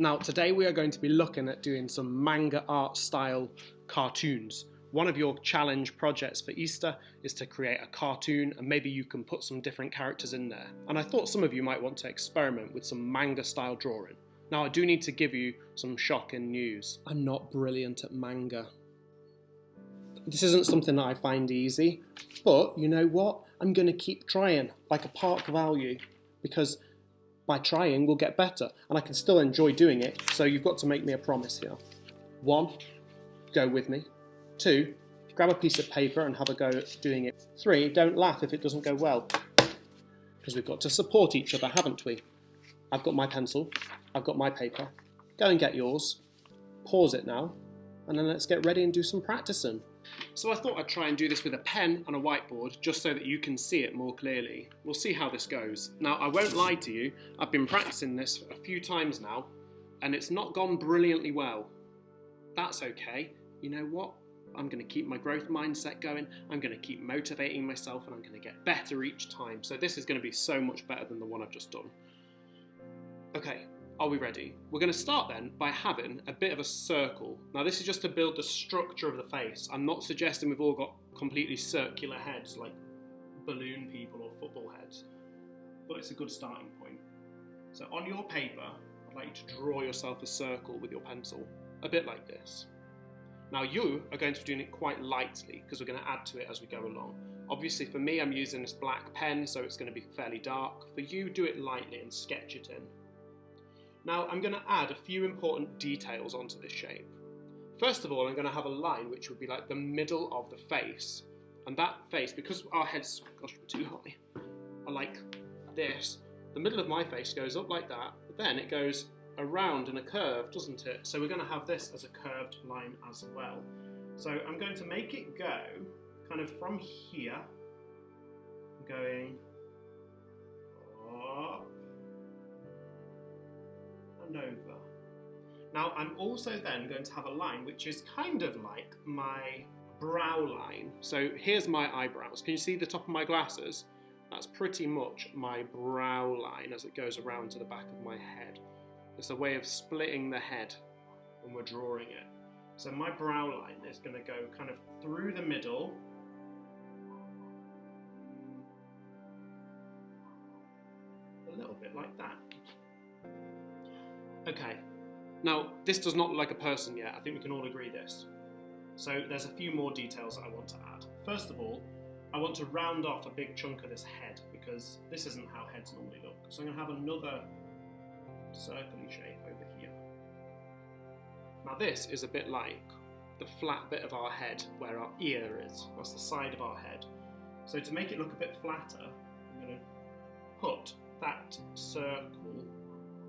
Now today we are going to be looking at doing some manga art style cartoons. One of your challenge projects for Easter is to create a cartoon, and maybe you can put some different characters in there. And I thought some of you might want to experiment with some manga style drawing. Now I do need to give you some shocking news. I'm not brilliant at manga. This isn't something that I find easy, but you know what? I'm going to keep trying, like a park value, because by trying we'll get better, and I can still enjoy doing it, so you've got to make me a promise here. 1, go with me. 2, grab a piece of paper and have a go at doing it. 3, don't laugh if it doesn't go well, because we've got to support each other, haven't we? I've got my pencil, I've got my paper. Go and get yours. Pause it now, and then let's get ready and do some practicing. So I thought I'd try and do this with a pen and a whiteboard, just so that you can see it more clearly. We'll see how this goes. Now, I won't lie to you, I've been practicing this a few times now, and it's not gone brilliantly well. That's okay. You know what? I'm going to keep my growth mindset going, I'm going to keep motivating myself, and I'm going to get better each time. So this is going to be so much better than the one I've just done. Okay. Are we ready? We're going to start then by having a bit of a circle. Now this is just to build the structure of the face. I'm not suggesting we've all got completely circular heads like balloon people or football heads, but it's a good starting point. So on your paper, I'd like you to draw yourself a circle with your pencil, a bit like this. Now you are going to be doing it quite lightly because we're going to add to it as we go along. Obviously for me, I'm using this black pen, so it's going to be fairly dark. For you, do it lightly and sketch it in. Now I'm going to add a few important details onto this shape. First of all, I'm going to have a line which would be like the middle of the face. And that face, because our heads, gosh, too high, are like this, the middle of my face goes up like that, but then it goes around in a curve, doesn't it? So we're going to have this as a curved line as well. So I'm going to make it go kind of from here, going up, over. Now I'm also then going to have a line which is kind of like my brow line. So here's my eyebrows. Can you see the top of my glasses? That's pretty much my brow line as it goes around to the back of my head. It's a way of splitting the head when we're drawing it. So my brow line is going to go kind of through the middle, a little bit like that. Okay, now this does not look like a person yet. I think we can all agree this. So there's a few more details that I want to add. First of all, I want to round off a big chunk of this head because this isn't how heads normally look. So I'm going to have another circly shape over here. Now this is a bit like the flat bit of our head where our ear is. That's the side of our head. So to make it look a bit flatter, I'm going to put that circle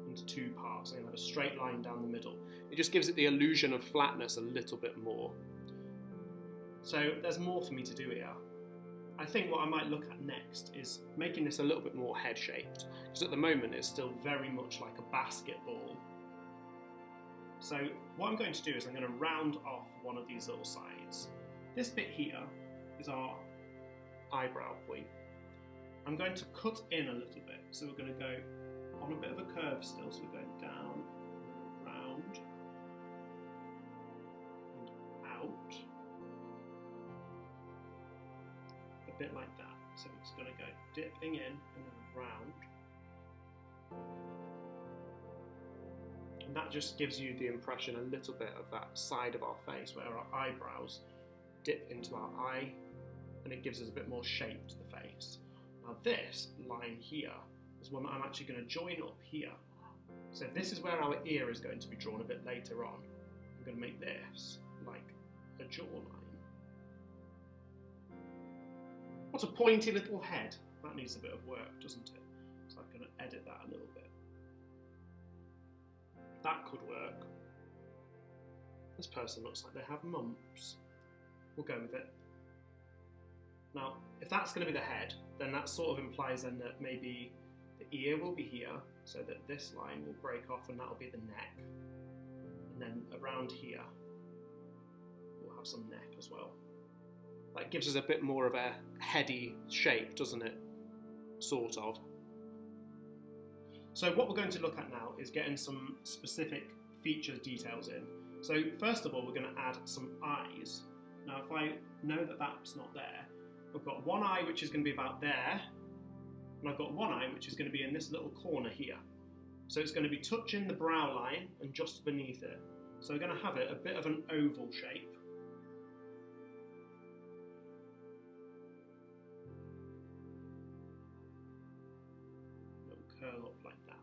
into 2 parts. I'm going to have a straight line down the middle. It just gives it the illusion of flatness a little bit more. So there's more for me to do here. I think what I might look at next is making this a little bit more head shaped, because at the moment it's still very much like a basketball. So what I'm going to do is I'm going to round off one of these little sides. This bit here is our eyebrow point. I'm going to cut in a little bit, so we're going to go on a bit of a curve still, so we're going down, round, and out, a bit like that. So it's going to go dipping in and then round, and that just gives you the impression a little bit of that side of our face where our eyebrows dip into our eye, and it gives us a bit more shape to the face. Now this line here is one that I'm actually going to join up here. So this is where our ear is going to be drawn a bit later on. I'm going to make this like a jawline. What a pointy little head. That needs a bit of work, doesn't it? So I'm going to edit that a little bit. That could work. This person looks like they have mumps. We'll go with it. Now, if that's going to be the head, then that sort of implies then that maybe the ear will be here, so that this line will break off and that'll be the neck. And then around here, we'll have some neck as well. That gives us a bit more of a heady shape, doesn't it? Sort of. So what we're going to look at now is getting some specific feature details in. So first of all, we're going to add some eyes. Now if I know that that's not there, I've got one eye which is going to be about there, and I've got one eye which is going to be in this little corner here. So it's going to be touching the brow line and just beneath it. So we're going to have it a bit of an oval shape. It'll curl up like that.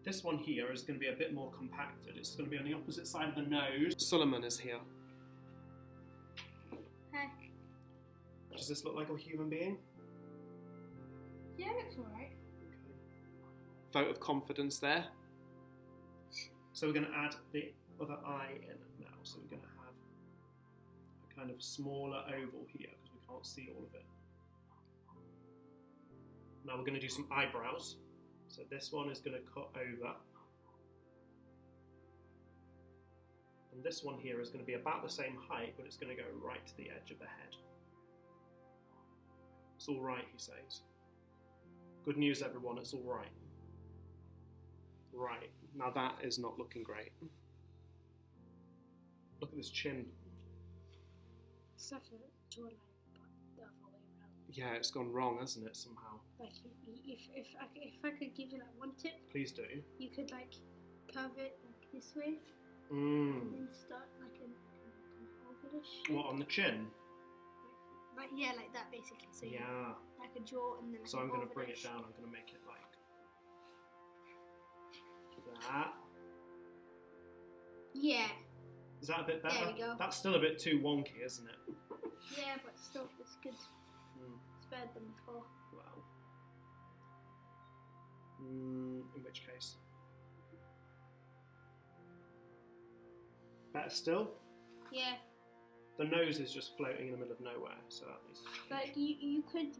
This one here is going to be a bit more compacted. It's going to be on the opposite side of the nose. Suleiman is here. Hi. Does this look like a human being? Yeah, it looks alright. Vote of confidence there. So we're going to add the other eye in now. So we're going to have a kind of smaller oval here because we can't see all of it. Now we're going to do some eyebrows. So this one is going to cut over. And this one here is going to be about the same height, but it's going to go right to the edge of the head. It's all right, he says. Good news, everyone, it's all right. Right, now that is not looking great. Look at this chin. It's like a jawline, but the other way around. Yeah, it's gone wrong, hasn't it, somehow? Like, if I could give you like one tip, Please do. you could like curve it like this way, Mm. and then start like an ovalish shape. What, on the chin? Like yeah, like that basically. So you, Yeah. like a jaw and then. Like So I'm going to bring it ovalish. down. I'm going to make it like that. Yeah. Is that a bit better? There we go. That's still a bit too wonky, isn't it? Yeah, but still, it's good. Mm. It's better than before. Well. In which case? Better still? Yeah. The nose is just floating in the middle of nowhere, so that needs to change. Like you could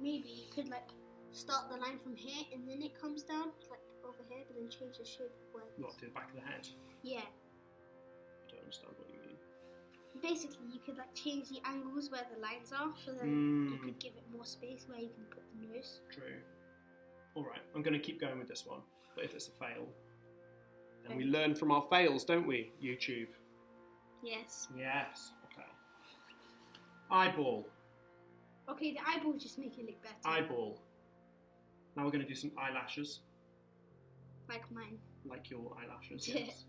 maybe you could like start the line from here and then it comes down like over here, but then change the shape of where. Not to the back of the head. Yeah. I don't understand what you mean. Basically, you could like change the angles where the lines are, so then you could give it more space where you can put the nose. True. Alright, I'm going to keep going with this one, but if it's a fail, then we learn from our fails, don't we, YouTube? Yes. Yes, okay. Eyeball. Okay, the eyeballs just make it look better. Eyeball. Now we're going to do some eyelashes, Like mine. like your eyelashes, Yeah. yes.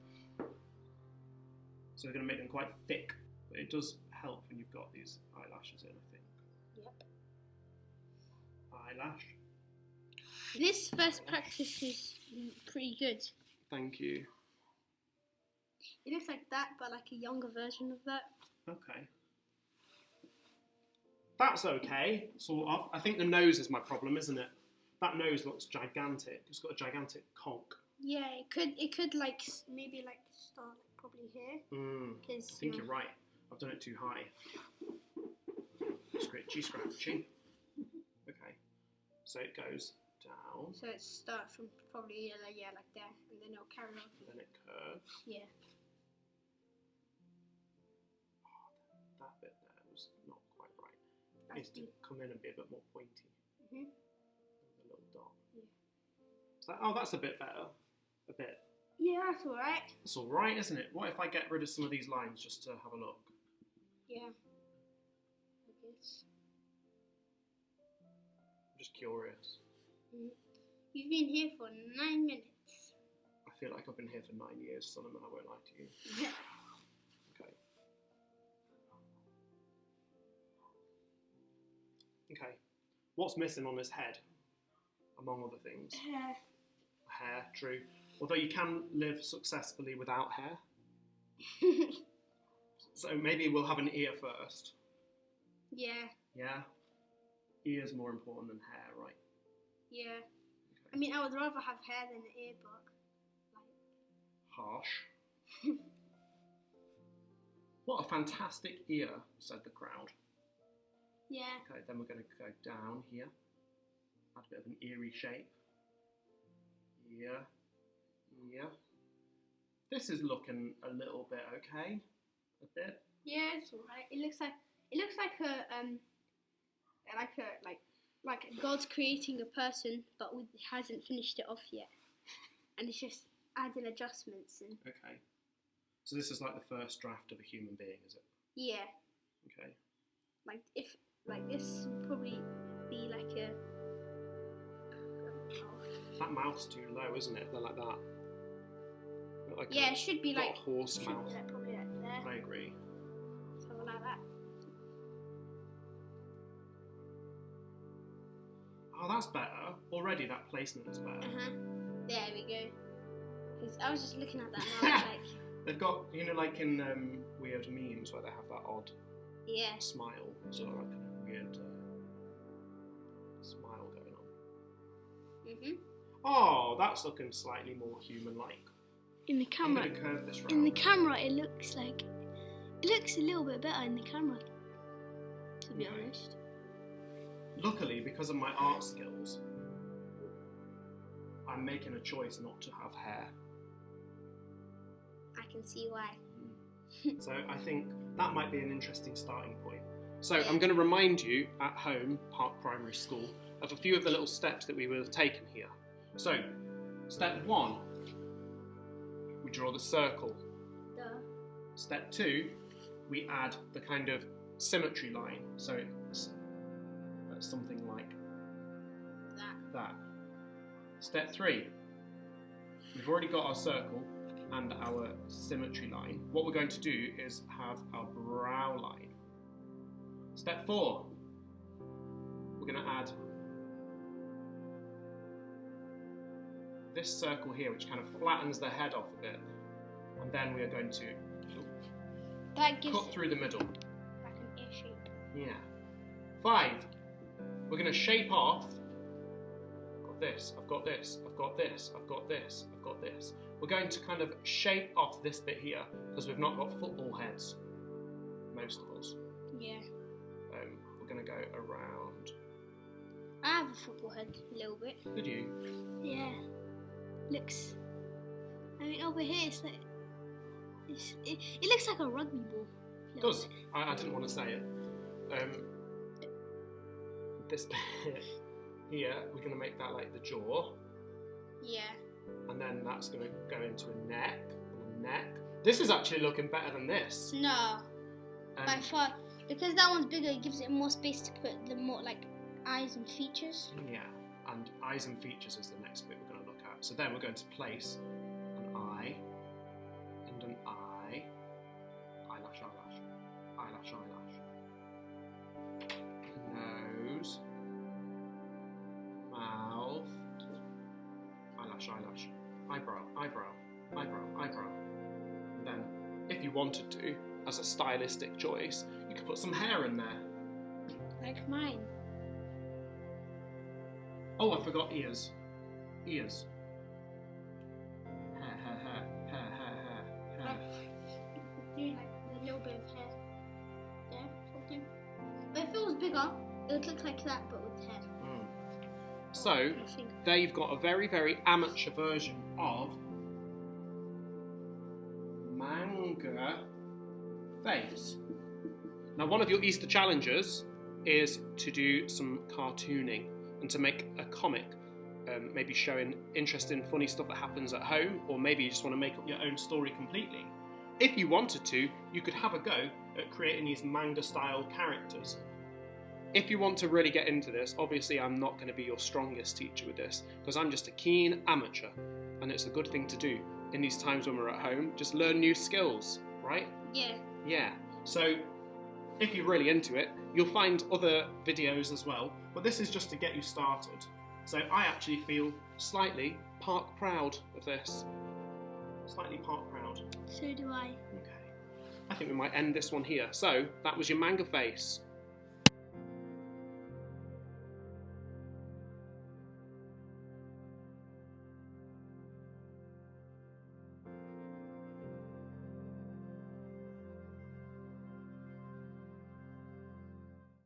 So we're going to make them quite thick, but it does help when you've got these eyelashes in, I think. Yep. Eyelash. This first practice is pretty good. Thank you. It looks like that, but like a younger version of that. Okay. That's okay, sort of. I think the nose is my problem, isn't it? That nose looks gigantic. It's got a gigantic conch. Yeah, it could like maybe like start like probably here. I think you're right. I've done it too high. Scratchy, scratchy. Okay. So it goes down. So it starts from probably yeah like there, and then it'll carry on. And then it curves. Yeah. That bit there was not quite right. It needs to come in and be a bit more pointy. Mhm. The little dot. Yeah. So, oh, that's a bit better. A bit. Yeah, that's alright. It's all right, isn't it? What if I get rid of some of these lines just to have a look? Yeah. I guess. I'm just curious. You've been here for 9 minutes. I feel like I've been here for 9 years, Solomon, I won't lie to you. Yeah. Okay. Okay. What's missing on his head, among other things? Hair. Hair, true. Although you can live successfully without hair. So maybe we'll have an ear first. Yeah. Yeah? Ear's more important than hair, right? Yeah. Okay. I mean, I would rather have hair than an ear, but like. Harsh. What a fantastic ear, said the crowd. Yeah. Okay, then we're going to go down here. Add a bit of an eerie shape. Yeah. Yeah. This is looking a little bit okay. A bit. Yeah, it's alright. It looks like a like God's creating a person, but hasn't finished it off yet, and it's just adding adjustments and. Okay. So this is like the first draft of a human being, is it? Yeah. Okay. Like this would probably be like a. That mouth's too low, isn't it? They're like that. Like it should be got like a horse should mouth. Be like probably like there. I agree. Something like that. Oh, that's better. Already that placement is better. There we go. Because I was just looking at that and I was like. They've got, like in weird memes where they have that odd smile, sort of like a weird smile going on. Oh, that's looking slightly more human-like. In the camera, I'm gonna curve this round. in the camera, it looks a little bit better in the camera. To be honest. Luckily, because of my art skills, I'm making a choice not to have hair. I can see why. So I think that might be an interesting starting point. So I'm going to remind you at home, Park Primary School, of a few of the little steps that we will have taken here. So, step 1, we draw the circle. Duh. Step 2, we add the kind of symmetry line. So it's something like that. Step 3, we've already got our circle and our symmetry line. What we're going to do is have our brow line. Step 4, we're going to add this circle here, which kind of flattens the head off a bit, and then we are going to cut through the middle. Like an ear shape. Yeah. 5, we're going to shape off. I've got this, I've got this, I've got this, I've got this. We're going to kind of shape off this bit here because we've not got football heads, most of us. Yeah. We're going to go around. I have a football head a little bit. Did you? Yeah. Looks. I mean, over here it's like. It looks like a rugby ball. It does. I didn't want to say it. This bit here, we're going to make that like the jaw. Yeah. And then that's going to go into a neck and a neck. This is actually looking better than this. No. By far. Because that one's bigger, it gives it more space to put the more like eyes and features. Yeah. And eyes and features is the next bit we're going to look at. So then we're going to place an eye and an eye. Eyelash, eyelash. Eyelash, eyelash. Nose. Mouth. Eyelash, eyelash. Eyebrow, eyebrow, eyebrow, eyebrow. And then, if you wanted to, as a stylistic choice, you could put some hair in there. Like mine. Oh, I forgot ears. Ears. Hair, hair, hair, hair, hair, hair, hair. Do like a little bit of hair. Yeah, something. But if it was bigger, it would look like that, but with hair. So, there you've got a very, very amateur version of Manga face. Now, one of your Easter challenges is to do some cartooning and to make a comic, maybe showing interesting, funny stuff that happens at home, or maybe you just want to make up your own story completely. If you wanted to, you could have a go at creating these manga-style characters. If you want to really get into this, obviously I'm not going to be your strongest teacher with this, because I'm just a keen amateur, and it's a good thing to do in these times when we're at home. Just learn new skills, right? Yeah. Yeah. So, if you're really into it, you'll find other videos as well, but this is just to get you started. So I actually feel slightly park proud of this. Slightly park proud. So do I. Okay. I think we might end this one here. So, that was your manga face.